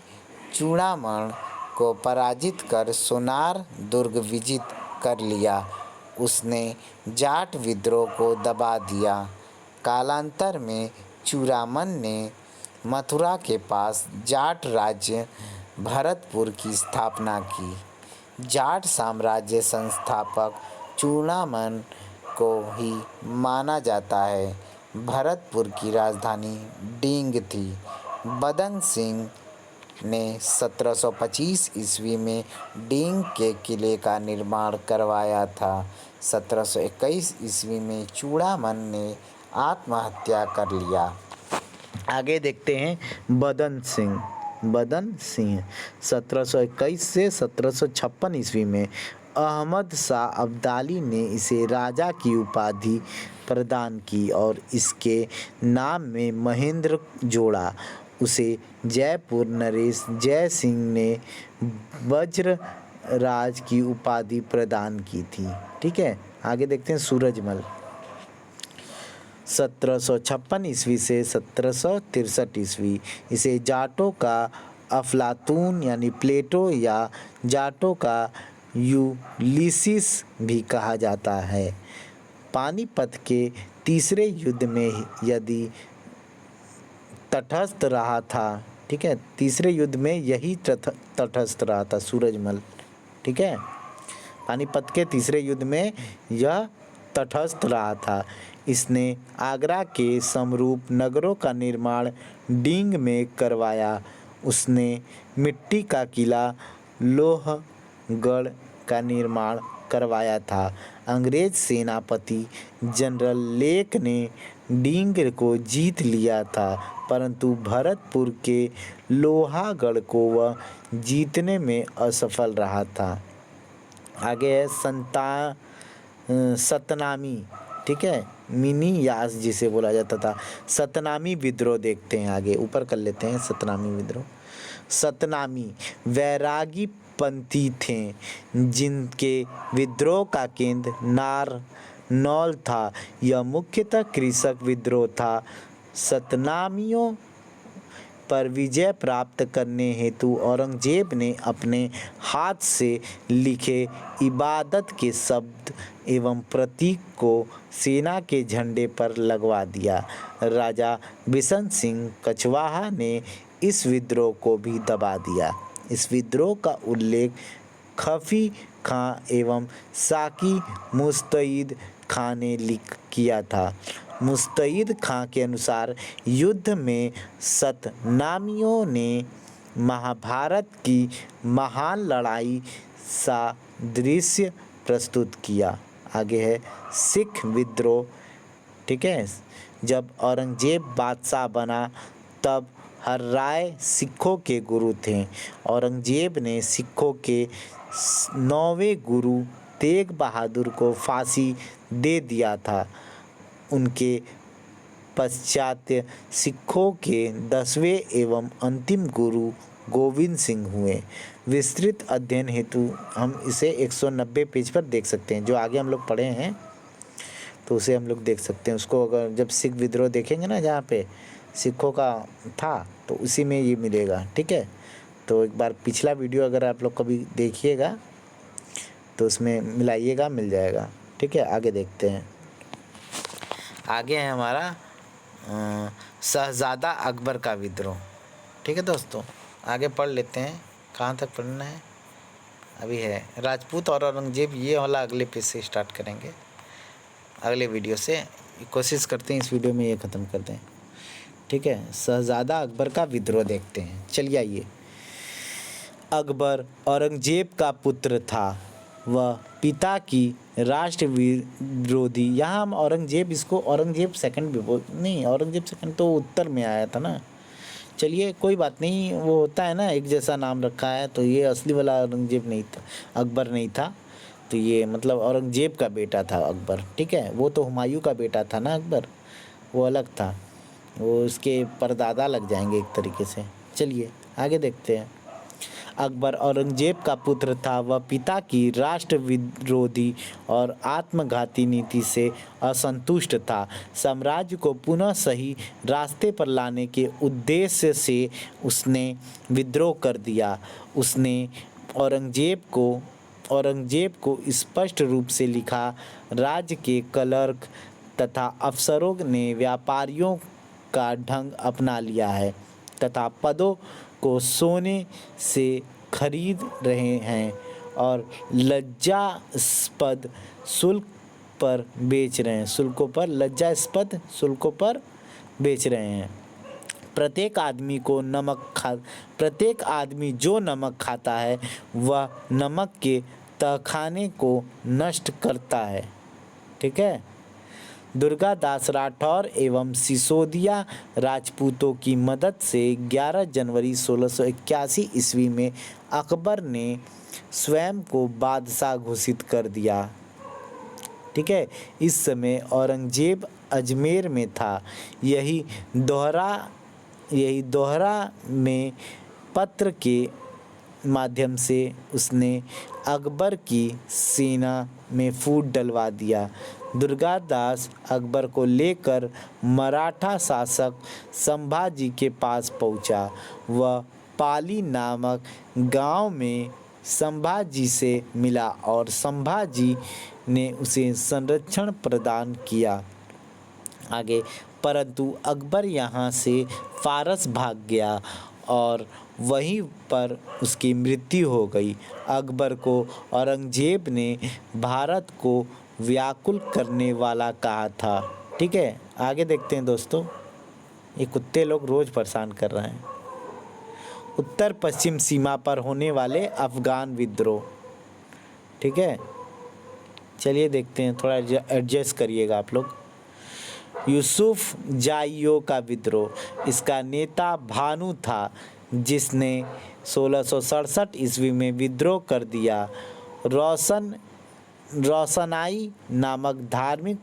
चूड़ामन को पराजित कर सोनार दुर्ग विजित कर लिया। उसने जाट विद्रोह को दबा दिया। कालांतर में चूड़ामन ने मथुरा के पास जाट राज्य भरतपुर की स्थापना की। जाट साम्राज्य संस्थापक चूड़ामन को ही माना जाता है। भरतपुर की राजधानी डींग थी। बदन सिंह ने 1725 ईस्वी में डींग के किले का निर्माण करवाया था। 1721 ईस्वी में चूड़ामन ने आत्महत्या कर लिया। आगे देखते हैं बदन सिंह 1721 से 1756 ईस्वी में अहमद शाह अब्दाली ने इसे राजा की उपाधि प्रदान की और इसके नाम में महेंद्र जोड़ा। उसे जयपुर नरेश जय सिंह ने वज्र राज की उपाधि प्रदान की थी। ठीक है, आगे देखते हैं सूरजमल 1756 ईस्वी से 1763 ईस्वी। इसे जाटों का अफलातून यानी प्लेटो या जाटों का यूलिसिस भी कहा जाता है। पानीपत के तीसरे युद्ध में यदि तटस्थ रहा था। ठीक है, तीसरे युद्ध में यही तटस्थ रहा था सूरजमल। ठीक है, पानीपत के तीसरे युद्ध में यह तटस्थ रहा था। इसने आगरा के समरूप नगरों का निर्माण डींग में करवाया। उसने मिट्टी का किला लोहगढ़ का निर्माण करवाया था। अंग्रेज सेनापति जनरल लेक ने डींग को जीत लिया था, परंतु भरतपुर के लोहागढ़ को वह जीतने में असफल रहा था। आगे है सतनामी। ठीक है, मिनी यास जिसे बोला जाता था। सतनामी विद्रोह देखते हैं, आगे ऊपर कर लेते हैं सतनामी विद्रोह। सतनामी वैरागी पंथी थे जिनके विद्रोह का केंद्र नारनौल था। यह मुख्यतः कृषक विद्रोह था। सतनामियों पर विजय प्राप्त करने हेतु औरंगजेब ने अपने हाथ से लिखे इबादत के शब्द एवं प्रतीक को सेना के झंडे पर लगवा दिया। राजा बिशन सिंह कछवाहा ने इस विद्रोह को भी दबा दिया। इस विद्रोह का उल्लेख खफी खां एवं साकी मुस्तैद खां ने किया था। मुस्तैद खां के अनुसार युद्ध में सतनामियों ने महाभारत की महान लड़ाई सा दृश्य प्रस्तुत किया। आगे है सिख विद्रोह। ठीक है, जब औरंगजेब बादशाह बना तब हर राय सिखों के गुरु थे। औरंगजेब ने सिखों के 9वें गुरु तेग बहादुर को फांसी दे दिया था। उनके पश्चात सिखों के 10वें एवं अंतिम गुरु गोविंद सिंह हुए। विस्तृत अध्ययन हेतु हम इसे 190 पेज पर देख सकते हैं। जो आगे हम लोग पढ़े हैं तो उसे हम लोग देख सकते हैं। उसको अगर जब सिख विद्रोह देखेंगे ना, जहाँ पे सिखों का था, तो उसी में ये मिलेगा। ठीक है, तो एक बार पिछला वीडियो अगर आप लोग कभी देखिएगा तो उसमें मिलाइएगा, मिल जाएगा। ठीक है, आगे देखते हैं। आगे है हमारा शहज़ादा अकबर का विद्रोह। ठीक है दोस्तों, आगे पढ़ लेते हैं। कहाँ तक पढ़ना है? अभी है राजपूत और औरंगजेब, ये वाला अगले पेज से स्टार्ट करेंगे, अगले वीडियो से। कोशिश करते हैं इस वीडियो में ये ख़त्म कर दें। ठीक है, शहज़ादा अकबर का विद्रोह देखते हैं। चलिए आइए। अकबर औरंगजेब का पुत्र था। वह पिता की राष्ट्र विरोधी, यहाँ हम औरंगजेब, इसको औरंगजेब सेकंड भी बोल, नहीं औरंगजेब सेकंड तो उत्तर में आया था ना। चलिए कोई बात नहीं, वो होता है ना, एक जैसा नाम रखा है, तो ये असली वाला औरंगजेब नहीं था, अकबर नहीं था। तो ये मतलब औरंगजेब का बेटा था अकबर। ठीक है, वो तो हुमायूं का बेटा था ना अकबर, वो अलग था, वो उसके परदादा लग जाएंगे एक तरीके से। चलिए आगे देखते हैं। अकबर औरंगजेब का पुत्र था। वह पिता की राष्ट्र विरोधी और आत्मघाती नीति से असंतुष्ट था। साम्राज्य को पुनः सही रास्ते पर लाने के उद्देश्य से उसने विद्रोह कर दिया। उसने औरंगजेब को स्पष्ट रूप से लिखा। राज्य के क्लर्क तथा अफसरों ने व्यापारियों का ढंग अपना लिया है तथा पदों को सोने से खरीद रहे हैं और लज्जास्पद शुल्क पर बेच रहे हैं, लज्जास्पद शुल्कों पर बेच रहे हैं। प्रत्येक आदमी जो नमक खाता है वह नमक के तहखाने को नष्ट करता है। ठीक है, दुर्गादास राठौर एवं सिसोदिया राजपूतों की मदद से 11 जनवरी 1681 ईस्वी में अकबर ने स्वयं को बादशाह घोषित कर दिया। ठीक है, इस समय औरंगजेब अजमेर में था। यही दोहरा में पत्र के माध्यम से उसने अकबर की सेना में फूट डलवा दिया। दुर्गादास अकबर को लेकर मराठा शासक संभाजी के पास पहुंचा। वह पाली नामक गांव में संभाजी से मिला और संभाजी ने उसे संरक्षण प्रदान किया। आगे, परंतु अकबर यहाँ से फारस भाग गया और वहीं पर उसकी मृत्यु हो गई। अकबर को औरंगजेब ने भारत को व्याकुल करने वाला कहा था। ठीक है, आगे देखते हैं दोस्तों। ये कुत्ते लोग रोज़ परेशान कर रहे हैं। उत्तर पश्चिम सीमा पर होने वाले अफ़गान विद्रोह। ठीक है, चलिए देखते हैं, थोड़ा एडजस्ट करिएगा आप लोग। यूसुफ जाइयो का विद्रोह। इसका नेता भानु था जिसने 1667 ईस्वी में विद्रोह कर दिया। रोशनाई नामक धार्मिक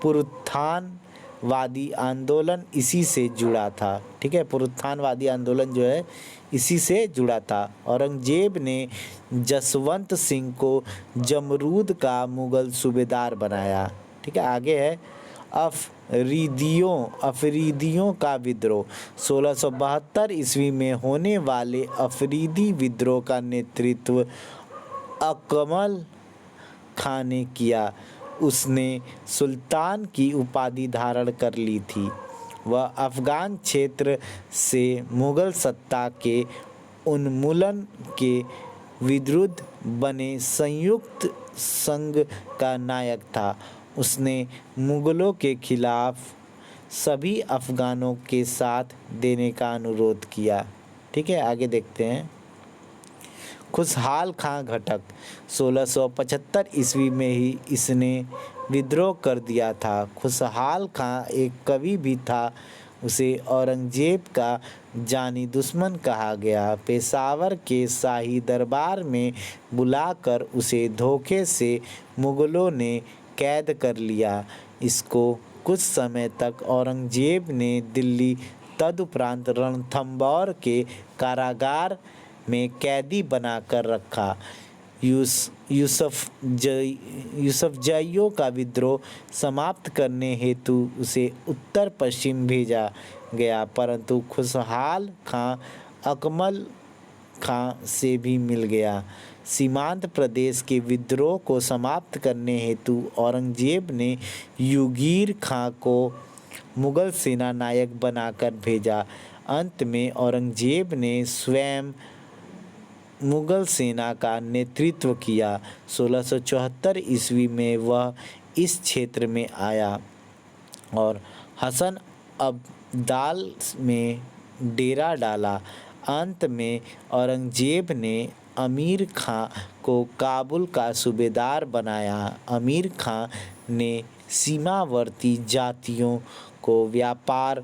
पुनरुत्थानवादी आंदोलन इसी से जुड़ा था। ठीक है, पुनरुत्थानवादी आंदोलन जो है इसी से जुड़ा था। औरंगजेब ने जसवंत सिंह को जमरूद का मुगल सूबेदार बनाया। ठीक है, आगे है अफरीदियों का विद्रोह। 1672 ईस्वी में होने वाले अफरीदी विद्रोह का नेतृत्व अकमल खां ने किया। उसने सुल्तान की उपाधि धारण कर ली थी। वह अफ़गान क्षेत्र से मुग़ल सत्ता के उन्मूलन के विरुद्ध बने संयुक्त संघ का नायक था। उसने मुग़लों के खिलाफ सभी अफ़गानों के साथ देने का अनुरोध किया। ठीक है, आगे देखते हैं। खुशहाल खां घटक 1675 ईस्वी में ही इसने विद्रोह कर दिया था। खुशहाल खां एक कवि भी था। उसे औरंगजेब का जानी दुश्मन कहा गया। पेशावर के शाही दरबार में बुलाकर उसे धोखे से मुग़लों ने कैद कर लिया। इसको कुछ समय तक औरंगजेब ने दिल्ली तदुपरांत रणथंभौर के कारागार में कैदी बनाकर रखा। यूसुफजैयों का विद्रोह समाप्त करने हेतु उसे उत्तर पश्चिम भेजा गया, परंतु खुशहाल खां अकमल खां से भी मिल गया। सीमांत प्रदेश के विद्रोह को समाप्त करने हेतु औरंगजेब ने युगीर खां को मुग़ल सेना नायक बनाकर भेजा। अंत में औरंगजेब ने स्वयं मुग़ल सेना का नेतृत्व किया। 1674 ईस्वी में वह इस क्षेत्र में आया और हसन अब्दाल में डेरा डाला। अंत में औरंगजेब ने अमीर खां को काबुल का सूबेदार बनाया। अमीर खां ने सीमावर्ती जातियों को व्यापार,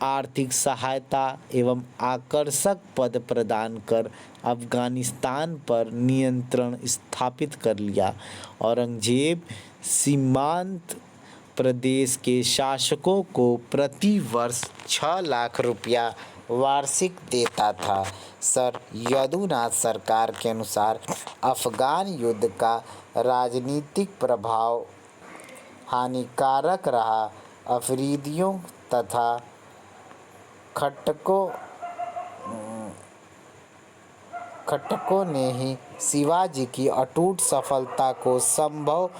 आर्थिक सहायता एवं आकर्षक पद प्रदान कर अफ़गानिस्तान पर नियंत्रण स्थापित कर लिया। औरंगजेब सीमांत प्रदेश के शासकों को प्रति वर्ष 6 लाख रुपया वार्षिक देता था। सर यदुनाथ सरकार के अनुसार अफ़गान युद्ध का राजनीतिक प्रभाव हानिकारक रहा। अफरीदियों तथा खट्टकों ने ही शिवाजी की अटूट सफलता को संभव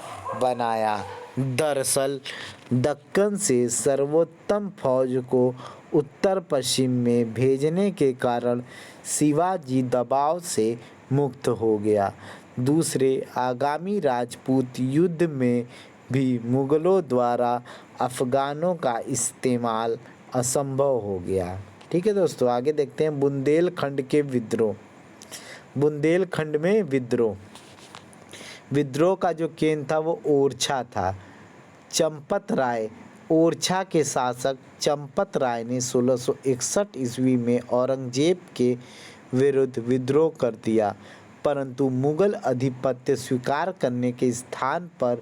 बनाया। दरअसल दक्कन से सर्वोत्तम फौज को उत्तर पश्चिम में भेजने के कारण शिवाजी दबाव से मुक्त हो गया। दूसरे आगामी राजपूत युद्ध में भी मुग़लों द्वारा अफ़गानों का इस्तेमाल असंभव हो गया। ठीक है दोस्तों, आगे देखते हैं बुंदेलखंड के विद्रोह। बुंदेलखंड में विद्रोह का जो केंद्र था वो ओरछा था। चंपत राय ओरछा के शासक चंपत राय ने 1661 ईस्वी में औरंगजेब के विरुद्ध विद्रोह कर दिया, परंतु मुग़ल आधिपत्य स्वीकार करने के स्थान पर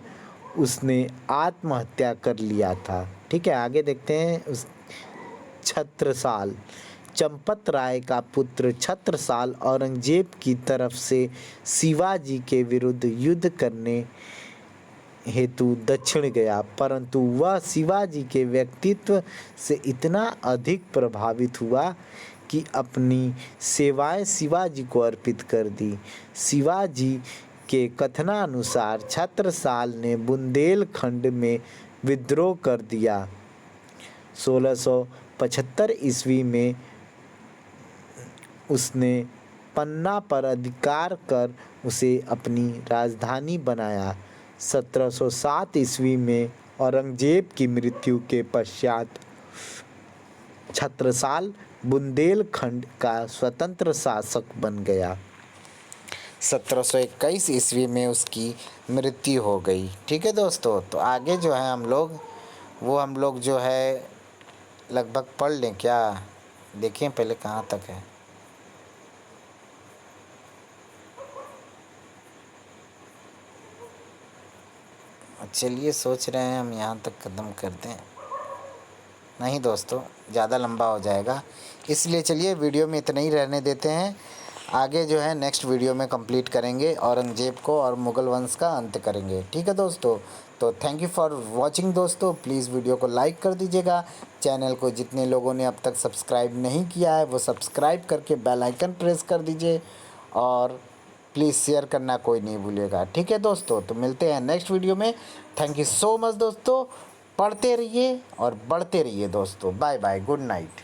उसने आत्महत्या कर लिया था। ठीक है, आगे देखते हैं। छत्रसाल चंपत राय का पुत्र छत्रसाल औरंगजेब की तरफ से शिवाजी के विरुद्ध युद्ध करने हेतु दक्षिण गया, परंतु वह शिवाजी के व्यक्तित्व से इतना अधिक प्रभावित हुआ कि अपनी सेवाएं शिवाजी को अर्पित कर दी। शिवाजी के कथनानुसार छत्रसाल ने बुंदेलखंड में विद्रोह कर दिया। 1675 ईस्वी में उसने पन्ना पर अधिकार कर उसे अपनी राजधानी बनाया। 1707 ईस्वी में औरंगजेब की मृत्यु के पश्चात छत्रसाल बुंदेलखंड का स्वतंत्र शासक बन गया। 1721 ईस्वी में उसकी मृत्यु हो गई। ठीक है दोस्तों, तो आगे जो है हम लोग जो है लगभग पढ़ लें क्या? देखें पहले कहाँ तक है। चलिए सोच रहे हैं हम यहाँ तक ख़त्म कर दें। नहीं दोस्तों, ज़्यादा लंबा हो जाएगा, इसलिए चलिए वीडियो में इतना ही रहने देते हैं। आगे जो है नेक्स्ट वीडियो में कंप्लीट करेंगे, औरंगज़ेब को और मुग़ल वंश का अंत करेंगे। ठीक है दोस्तों, तो थैंक यू फॉर वॉचिंग दोस्तों। प्लीज़ वीडियो को लाइक कर दीजिएगा। चैनल को जितने लोगों ने अब तक सब्सक्राइब नहीं किया है वो सब्सक्राइब करके बेल आइकन प्रेस कर दीजिए, और प्लीज़ शेयर करना कोई नहीं भूलिएगा। ठीक है दोस्तों, तो मिलते हैं नेक्स्ट वीडियो में। थैंक यू सो मच दोस्तों। पढ़ते रहिए और बढ़ते रहिए दोस्तों। Bye bye, good night.